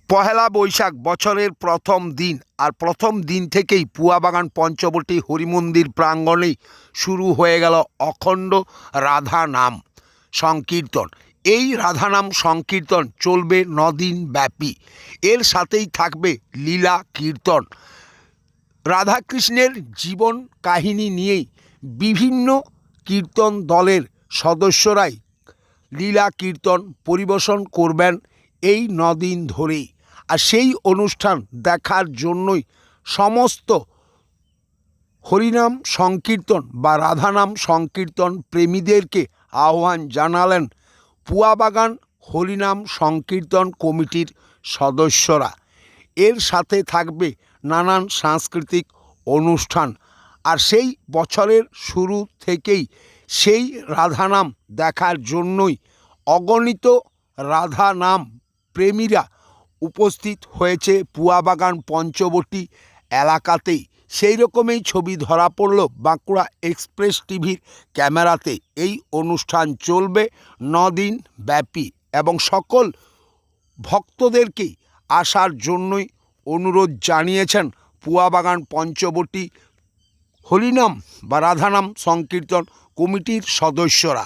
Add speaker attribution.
Speaker 1: পহেলা বৈশাখ বছরের প্রথম দিন, আর প্রথম দিন থেকেই পুয়াবাগান পঞ্চবটী হরিমন্দির প্রাঙ্গণেই শুরু হয়ে গেল অখণ্ড রাধা নাম সংকীর্তন। এই রাধা নাম সংকীর্তন চলবে 9 দিন ব্যাপী। এর সাথেই থাকবে লীলা কীর্তন। রাধাকৃষ্ণের জীবন কাহিনী নিয়েই বিভিন্ন কীর্তন দলের সদস্যরাই লীলা কীর্তন পরিবেশন করবেন এই 9 দিন ধরেই। আর সেই অনুষ্ঠান দেখার জন্যই সমস্ত হরিনাম সংকীর্তন বা রাধানাম সংকীর্তন প্রেমীদেরকে আহ্বান জানালেন পুয়াবাগান হরিনাম সংকীর্তন কমিটির সদস্যরা। এর সাথে থাকবে নানান সাংস্কৃতিক অনুষ্ঠান। আর সেই বছরের শুরু থেকেই সেই রাধানাম দেখার জন্যই অগণিত রাধানাম প্রেমীরা উপস্থিত হয়েছে পুয়াবাগান পঞ্চবটী এলাকাতেই। সেই রকমই ছবি ধরা পড়ল বাঁকুড়া এক্সপ্রেস টিভির ক্যামেরাতে। এই অনুষ্ঠান চলবে 9 দিন ব্যাপী এবং সকল ভক্তদেরকেই আসার জন্যই অনুরোধ জানিয়েছেন পুয়াবাগান পঞ্চবটী হরিনাম বা রাধানাম সংকীর্তন কমিটির সদস্যরা।